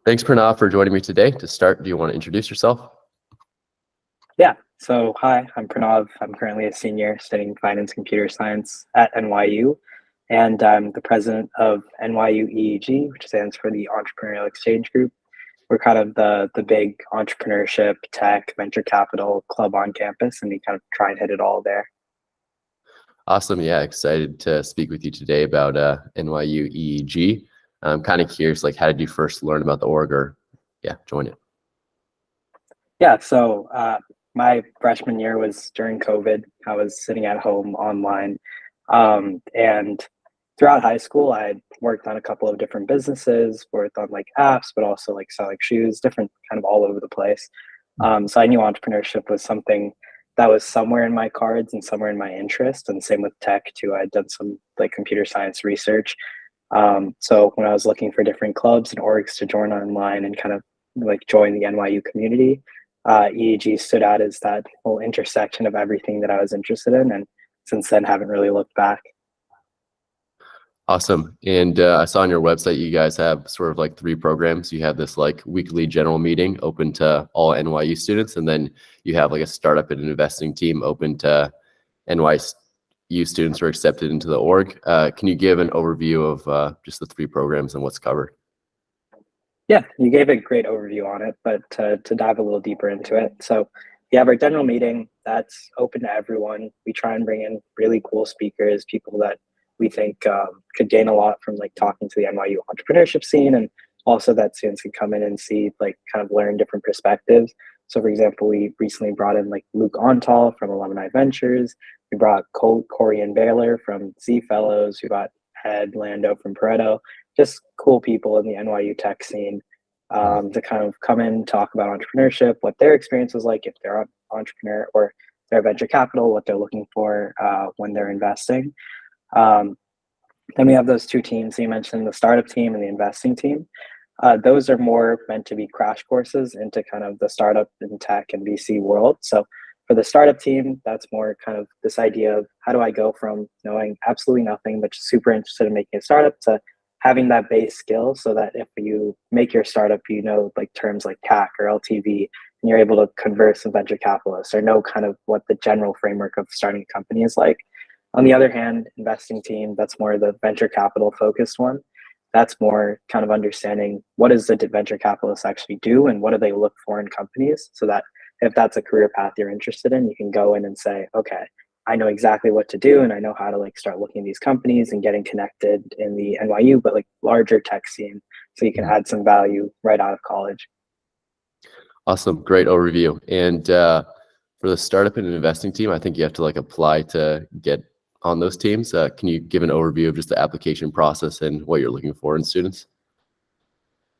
Thanks, Pranav, for joining me today. To start, do you want to introduce yourself? Yeah, so hi, I'm Pranav. I'm currently a senior studying finance computer science at NYU, and I'm the president of NYU EEG, which stands for the Entrepreneurial Exchange Group. We're kind of the big entrepreneurship, tech, venture capital club on campus, and we kind of try and hit it all there. Awesome. Yeah, excited to speak with you today about NYU EEG. I'm kind of curious, like, how did you first learn about the org or, join it? Yeah, so my freshman year was during COVID. I was sitting at home online. And throughout high school, I had worked on a couple of different businesses, worked on like apps, but also like selling shoes, different kind of all over the place. So I knew entrepreneurship was something that was somewhere in my cards and somewhere in my interest. And same with tech too. I'd done some like computer science research. So when I was looking for different clubs and orgs to join online and kind of like join the NYU community, EEG stood out as that whole intersection of everything that I was interested in. And since then, haven't really looked back. Awesome. And I saw on your website, you guys have sort of like 3 programs. You have this like weekly general meeting open to all NYU students. And then you have like a startup and investing team open to NYU students who are accepted into the org. Can you give an overview of just the 3 programs and what's covered? Yeah, you gave a great overview on it, but to dive a little deeper into it. So we have our general meeting that's open to everyone. We try and bring in really cool speakers, people that we think could gain a lot from like talking to the NYU entrepreneurship scene, and also that students can come in and see, like, kind of learn different perspectives. So for example, we recently brought in like Luke Ontal from Alumni Ventures. We brought Corey and Baylor from Z Fellows. We brought Ed Lando from Pareto. Just cool people in the NYU tech scene to kind of come in, talk about entrepreneurship, what their experience was like if they're an entrepreneur or they're venture capital, what they're looking for when they're investing. Then we have those 2 teams. So you mentioned the startup team and the investing team. Those are more meant to be crash courses into kind of the startup and tech and VC world. So for the startup team, that's more kind of this idea of how do I go from knowing absolutely nothing, but just super interested in making a startup, to having that base skill so that if you make your startup, you know, like terms like CAC or LTV, and you're able to converse with venture capitalists or know kind of what the general framework of starting a company is like. On the other hand, investing team, that's more the venture capital focused one. That's more kind of understanding what does the venture capitalist actually do and what do they look for in companies, so that if that's a career path you're interested in, you can go in and say, okay, I know exactly what to do and I know how to like start looking at these companies and getting connected in the NYU, but like larger tech scene, so you can add some value right out of college. Awesome. Great overview. And for the startup and investing team, I think you have to like apply to get on those teams. Can you give an overview of just the application process and what you're looking for in students?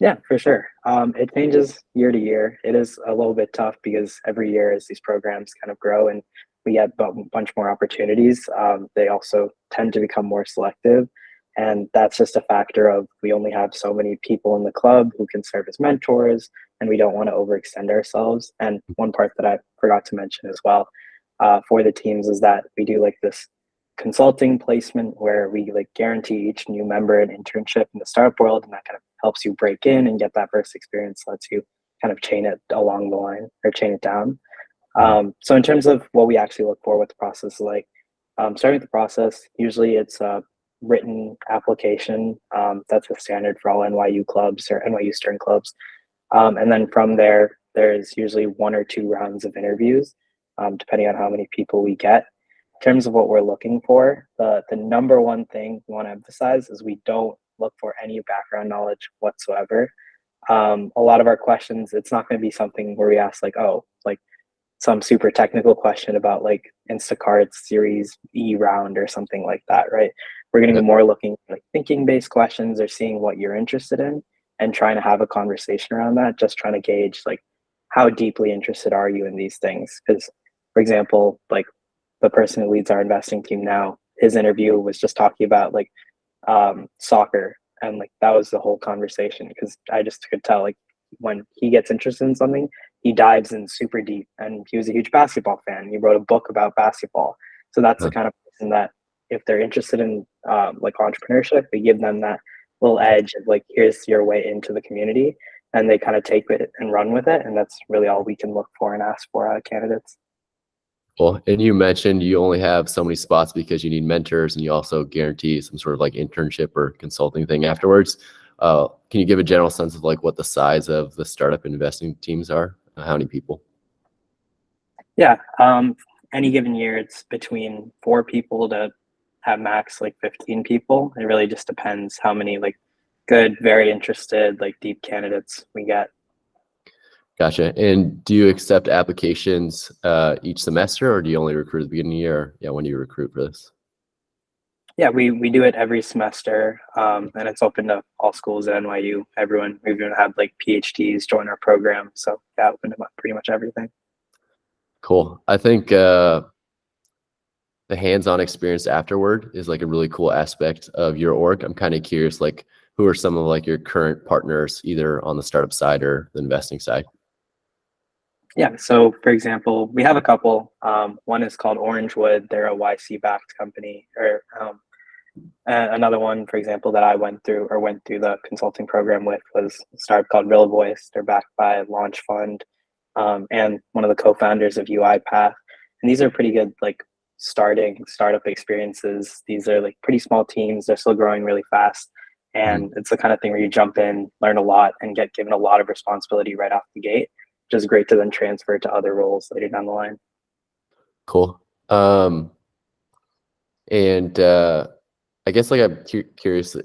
Yeah, for sure. It changes year to year. It is a little bit tough because every year as these programs kind of grow and we get a bunch more opportunities, they also tend to become more selective. And that's just a factor of we only have so many people in the club who can serve as mentors, and we don't want to overextend ourselves. And one part that I forgot to mention as well for the teams is that we do like this consulting placement where we like guarantee each new member an internship in the startup world, and that kind of helps you break in and get that first experience, lets you kind of chain it along the line or chain it down. So in terms of what we actually look for, what the process is like, starting with the process, usually it's a written application. That's a standard for all NYU clubs or NYU Stern clubs. And then from there, there's usually 1 or 2 rounds of interviews, depending on how many people we get. In terms of what we're looking for, the number one thing we want to emphasize is we don't look for any background knowledge whatsoever. A lot of our questions, it's not going to be something where we ask like, oh, like some super technical question about like Instacart's Series E round or something like that, right? We're going to be more looking like thinking-based questions or seeing what you're interested in and trying to have a conversation around that, just trying to gauge like how deeply interested are you in these things? Because, for example, like the person who leads our investing team now, his interview was just talking about like soccer, and like that was the whole conversation, because I just could tell like when he gets interested in something, he dives in super deep, and he was a huge basketball fan. He wrote a book about basketball. So that's the kind of person that if they're interested in like entrepreneurship, we give them that little edge of like, here's your way into the community. and they kind of take it and run with it. And that's really all we can look for and ask for out of candidates. Well, and you mentioned you only have so many spots because you need mentors, and you also guarantee some sort of like internship or consulting thing afterwards. Can you give a general sense of like what the size of the startup investing teams are? How many people? Yeah. Any given year, it's between 4 people to have max like 15 people. It really just depends how many like good, very interested, like deep candidates we get. Gotcha. And do you accept applications each semester, or do you only recruit at the beginning of the year? Yeah, when do you recruit for this? Yeah, we do it every semester, and it's open to all schools at NYU. Everyone, we've even had like PhDs join our program. So yeah, open to pretty much everything. Cool. I think the hands-on experience afterward is like a really cool aspect of your org. I'm kind of curious, like who are some of like your current partners, either on the startup side or the investing side? Yeah. So for example, we have a couple. One is called Orangewood. They're a YC-backed company, or another one, for example, that I went through the consulting program with was a startup called Real Voice. They're backed by a launch fund, and one of the co-founders of UiPath. And these are pretty good, like starting startup experiences. These are like pretty small teams. They're still growing really fast. And it's the kind of thing where you jump in, learn a lot, and get given a lot of responsibility right off the gate, which is great to then transfer to other roles later down the line. Cool. And I guess like I'm curious,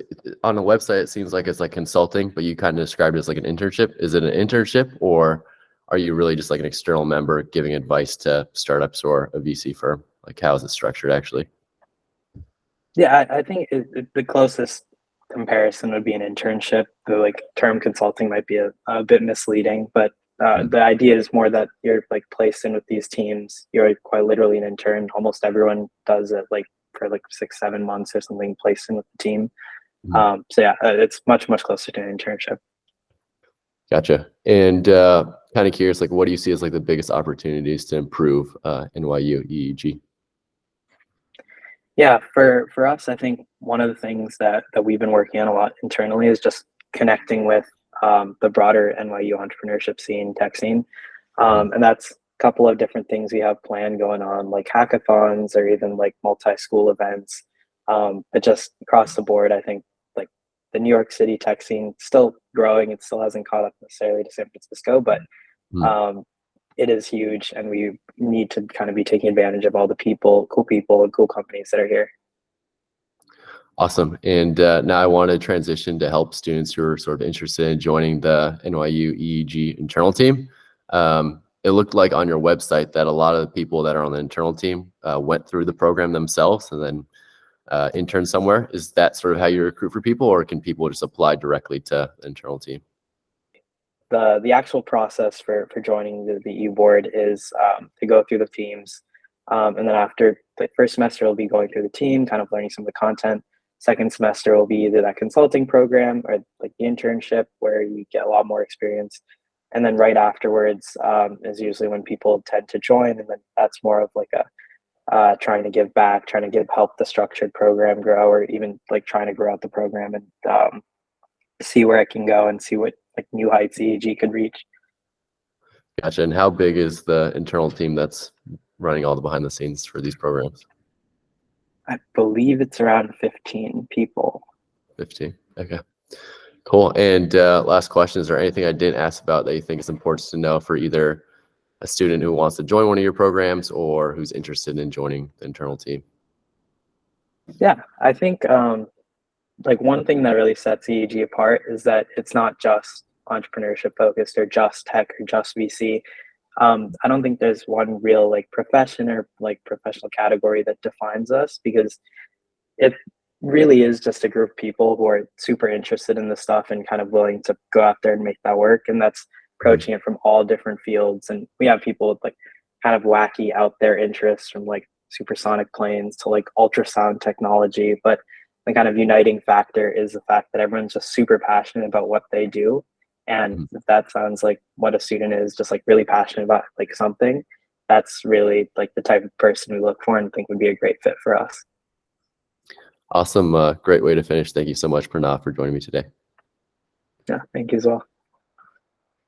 on the website, it seems like it's like consulting, but you kind of described it as like an internship. Is it an internship, or are you really just like an external member giving advice to startups or a VC firm? Like how is it structured actually? Yeah, I think the closest comparison would be an internship. The like term consulting might be a bit misleading, but the idea is more that you're like placed in with these teams. You're quite literally an intern. Almost everyone does it like for like 6-7 months or something, placed in with the team. So yeah, it's much closer to an internship. Gotcha. And kind of curious, like what do you see as like the biggest opportunities to improve NYU EEG? Yeah, for us, I think one of the things that we've been working on a lot internally is just connecting with the broader NYU entrepreneurship scene, tech scene, and that's a couple of different things we have planned going on, like hackathons or even like multi-school events. But just across the board, I think like the New York City tech scene still growing. It still hasn't caught up necessarily to San Francisco, but it is huge, and we need to kind of be taking advantage of all the people and cool companies that are here. Awesome. And now I want to transition to help students who are sort of interested in joining the NYU EEG internal team. It looked like on your website that a lot of the people that are on the internal team went through the program themselves and then interned somewhere. Is that sort of how you recruit for people, or can people just apply directly to the internal team? The actual process for joining the EU board is to go through the teams, and then after the first semester, we'll be going through the team, kind of learning some of the content. Second semester will be either that consulting program or like the internship, where you get a lot more experience. And then right afterwards is usually when people tend to join, and then that's more of like a trying to give back, trying to help the structured program grow, or even like trying to grow out the program and see where it can go and see what like new heights EEG could reach. Gotcha. And how big is the internal team that's running all the behind the scenes for these programs? I believe it's around 15 people. 15. Okay. Cool. And last question, is there anything I didn't ask about that you think is important to know for either a student who wants to join one of your programs or who's interested in joining the internal team? Yeah, I think like one thing that really sets EEG apart is that it's not just entrepreneurship focused or just tech or just VC. I don't think there's one real like profession or like professional category that defines us, because it really is just a group of people who are super interested in this stuff and kind of willing to go out there and make that work. And that's approaching it from all different fields. And we have people with like kind of wacky out there interests, from like supersonic planes to like ultrasound technology. But the kind of uniting factor is the fact that everyone's just super passionate about what they do. And if that sounds like what a student is, just like really passionate about like something, that's really like the type of person we look for and think would be a great fit for us. Awesome. Great way to finish. Thank you so much, Pranav, for joining me today. Yeah, thank you as well.